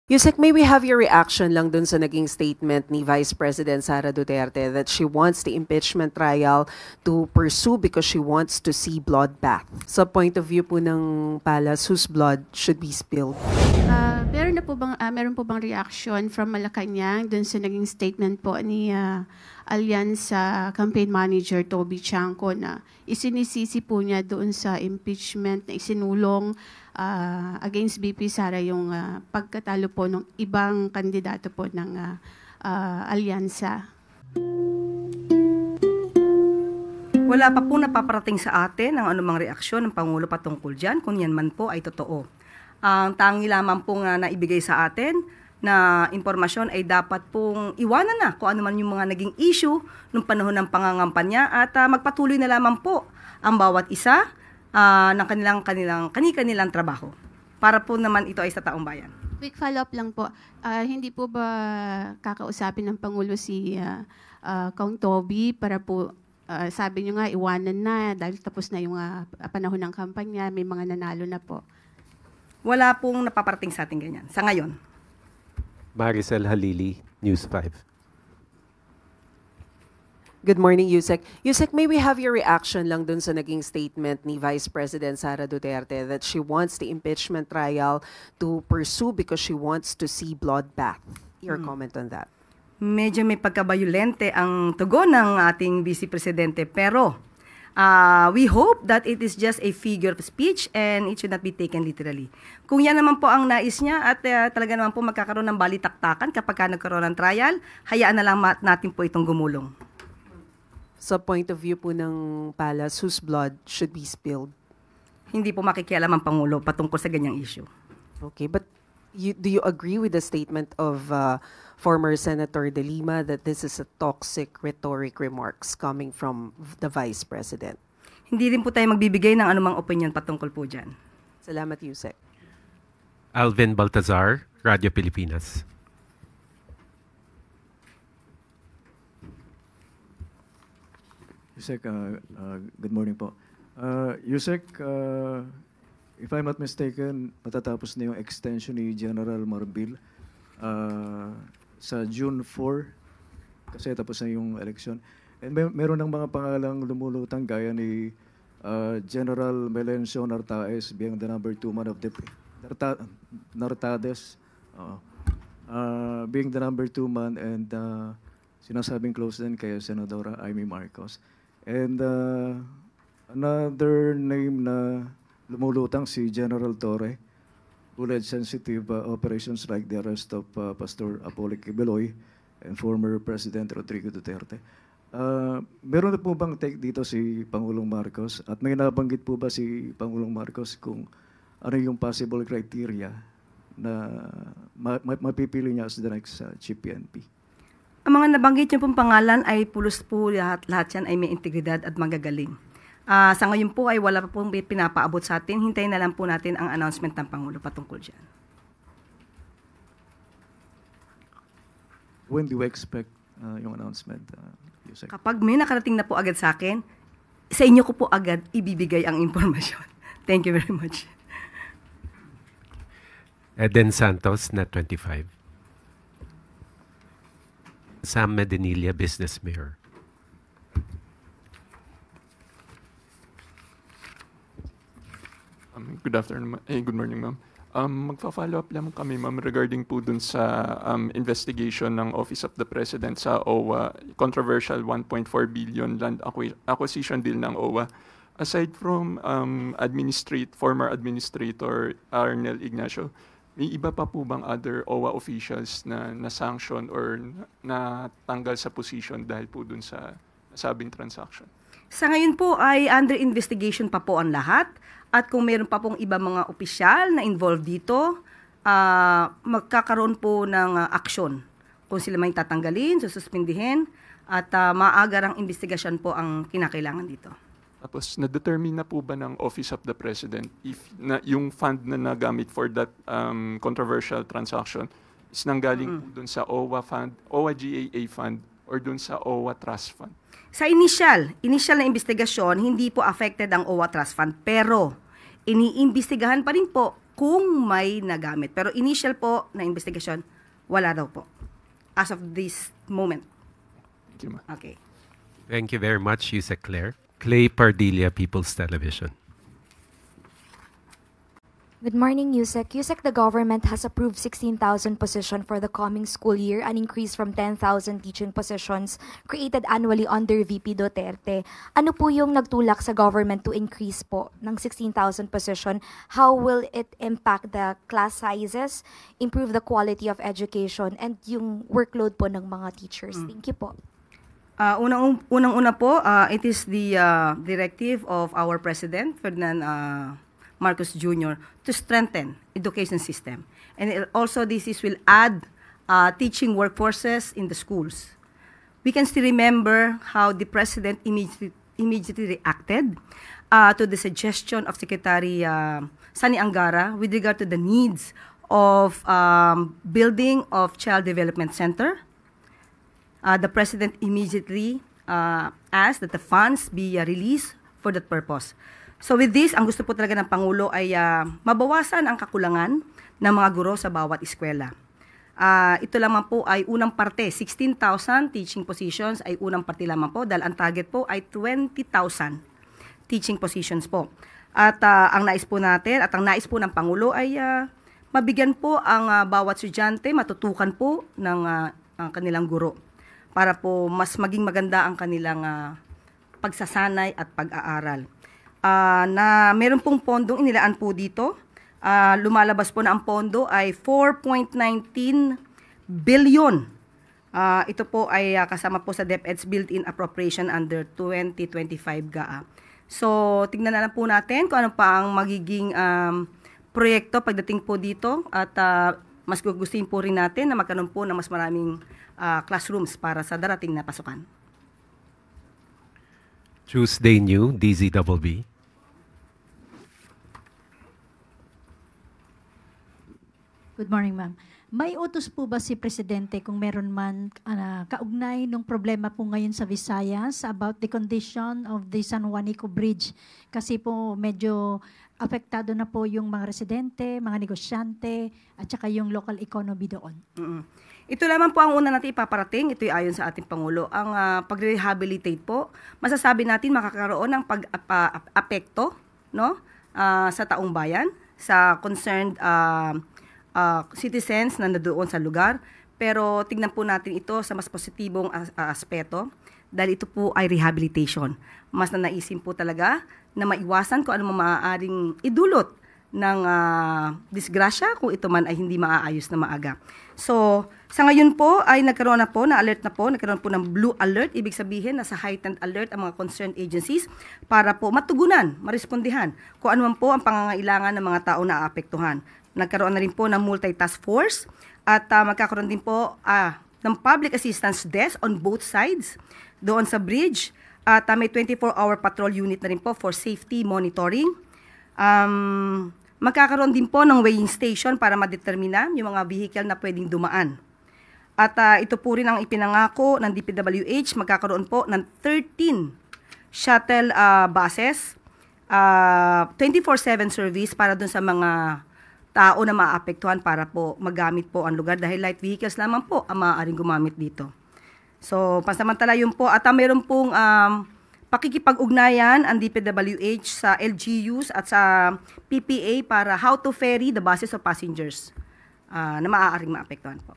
Yusek, may we have your reaction lang dun sa naging statement ni Vice President Sara Duterte that she wants the impeachment trial to pursue because she wants to see bloodbath. Sa point of view po ng Palace, whose blood should be spilled? Meron po bang reaction from Malacanang dun sa naging statement po ni Alyansa Campaign Manager Toby Chanco na isinisisi po niya doon sa impeachment na isinulong against BP Sara yung pagkatalo po ng ibang kandidato po ng Alyansa? Wala pa po napaparating sa atin ang anumang reaksyon ng Pangulo patungkol dyan, kung yan man po ay totoo. Ang tangi lamang po nga naibigay sa atin na impormasyon ay dapat pong iwanan na kung ano man yung mga naging issue nung panahon ng pangangampanya at magpatuloy na lamang po ang bawat isa ng kanilang trabaho para po naman ito ay sa taong bayan. Quick follow-up lang po. Hindi po ba kakausapin ng Pangulo si Kong Toby para po sabi niyo nga iwanan na dahil tapos na yung panahon ng kampanya, may mga nanalo na po? Wala pong napaparating sa ating ganyan sa ngayon. Maricel Halili, News 5. Good morning, Yusek. Yusek, may we have your reaction lang dun sa naging statement ni Vice President Sara Duterte that she wants the impeachment trial to pursue because she wants to see bloodbath? Your comment on that? Medyo may pagkabayolente ang tugon ng ating Vice Presidente, pero we hope that it is just a figure of speech and it should not be taken literally. Kung yan naman po ang nais niya at talaga naman po magkakaroon ng balitaktakan kapag nagkaroon ng trial, hayaan na lang natin po itong gumulong. Sa point of view po ng Palace, whose blood should be spilled? Hindi po makikialam ang Pangulo patungkol sa ganyang issue. Okay, but do you agree with the statement of former Senator De Lima that this is a toxic rhetoric remarks coming from the Vice President? Hindi rin po tayo magbibigay ng anumang opinion patungkol po dyan. Salamat, Yusek. Alvin Baltazar, Radio Pilipinas. Yusek, good morning po. Yusek, if I'm not mistaken, matatapos na yung extension ni General Marbil sa June 4 kasi tapos na yung election. And meron ng mga pangalang lumulutang gaya ni General Melencio Nartaes being the number 2 man of the Nartades being the number 2 man and sinasabing close din kay Senadora Amy Marcos. And another name na lumulutang si General Torre, who led sensitive operations like the arrest of Pastor Apollo Kibeloy and former President Rodrigo Duterte. Meron na po bang take dito si Pangulong Marcos? At may nabanggit po ba si Pangulong Marcos kung ano yung possible criteria na mapipili niya as the next Chief PNP? Ang mga nabanggit niyo pong pangalan ay pulos po lahat yan ay may integridad at magagaling. Sa ngayon po ay wala pa pong pinapaabot sa atin. Hintayin na lang po natin ang announcement ng Pangulo patungkol dyan. When do you expect yung announcement, Yusek? Kapag may nakarating na po agad sa akin, sa inyo ko po agad ibibigay ang impormasyon. Thank you very much. Eden Santos, Net 25. Sam Medinilla, Business Mirror. Good afternoon, good morning, ma'am. Magfa-follow up lang kami, ma'am, regarding po dun sa investigation ng Office of the President sa OWA, controversial 1.4 billion land acquisition deal ng OWA. Aside from former administrator Arnel Ignacio, may iba pa po bang other OWA officials na na-sanction or natanggal sa position dahil po dun sa nasabing transaction? Sa ngayon po ay under investigation pa po ang lahat. At kung mayroon pa pong iba mga opisyal na involved dito, magkakaroon po ng aksyon. Kung sila may tatanggalin, sususpindihin, at maagarang investigasyon po ang kinakailangan dito. Tapos, na-determine na po ba ng Office of the President if yung fund na nagamit for that controversial transaction is nanggaling po dun sa OWA fund, OWA GAA fund, or dun sa OWA Trust Fund? Sa initial na investigasyon, hindi po affected ang OWA Trust Fund, pero iniimbestigahan pa rin po kung may nagamit. Pero initial po na investigation, wala daw po. As of this moment. Thank you, ma'am. Okay. Thank you very much, Yusek Claire. Clay Pardilla, People's Television. Good morning, Yusek. Yusek, the government has approved 16,000 positions for the coming school year, an increase from 10,000 teaching positions created annually under VP Duterte. Ano po yung nagtulak sa government to increase po ng 16,000 position? How will it impact the class sizes, improve the quality of education, and yung workload po ng mga teachers? Thank you po. Unang-una po, it is the directive of our President, Ferdinand Marcos Jr., to strengthen education system. And also will add teaching workforces in the schools. We can still remember how the President immediately reacted to the suggestion of Secretary Sani Angara with regard to the needs of building of Child Development Center. The President immediately asked that the funds be released for that purpose. So with this, ang gusto po talaga ng Pangulo ay mabawasan ang kakulangan ng mga guro sa bawat eskwela. Ito lamang po ay unang parte, 16,000 teaching positions ay unang parte lamang po dahil ang target po ay 20,000 teaching positions po. At ang nais po natin at ang nais po ng Pangulo ay mabigyan po ang bawat estudyante, matutukan po ng ang kanilang guro para po mas maging maganda ang kanilang pagsasanay at pag-aaral. Na meron pong pondong inilaan po dito. Lumalabas po na ang pondo ay 4.19 billion. Ito po ay kasama po sa DepEd's built-in appropriation under 2025 GAA. So, tignan na lang po natin kung ano pa ang magiging proyekto pagdating po dito at mas gugustuhin po rin natin na magkaroon po ng mas maraming classrooms para sa darating na pasukan. Tuesday New, DZBB. Good morning, ma'am. May utos po ba si Presidente kung meron man kaugnay ng problema po ngayon sa Visayas about the condition of the San Juanico Bridge? Kasi po medyo apektado na po yung mga residente, mga negosyante, at saka yung local economy doon. Ito lamang po ang una natin ipaparating. Ito'y ayon sa ating Pangulo. Ang pag-rehabilitate po, masasabi natin makakaroon ng pag-apekto no? Sa taong bayan, sa concerned citizens na nandoon sa lugar. Pero tingnan po natin ito sa mas positibong aspeto dahil ito po ay rehabilitation. Mas nanaisin po talaga na maiwasan kung ano maaaring idulot ng disgrasya kung ito man ay hindi maaayos na maaga. So, sa ngayon po ay nagkaroon ng blue alert. Ibig sabihin na sa heightened alert ang mga concerned agencies para po matugunan, marespondihan kung ano man po ang pangangailangan ng mga tao na aapektuhan. Nagkaroon na rin po ng multi-task force at magkakaroon din po ng public assistance desk on both sides doon sa bridge. At may 24-hour patrol unit na rin po for safety monitoring. Magkakaroon din po ng weighing station para madetermina yung mga vehicle na pwedeng dumaan. At ito po rin ang ipinangako ng DPWH, magkakaroon po ng 13 shuttle buses, 24/7 service para dun sa mga tao na maapektuhan para po magamit po ang lugar dahil light vehicles lamang po ang maaaring gumamit dito. So, pansamantala yun po. At mayroon pong pakikipag-ugnayan ang DPWH sa LGUs at sa PPA para how to ferry the buses of passengers na maaaring maapektuhan po.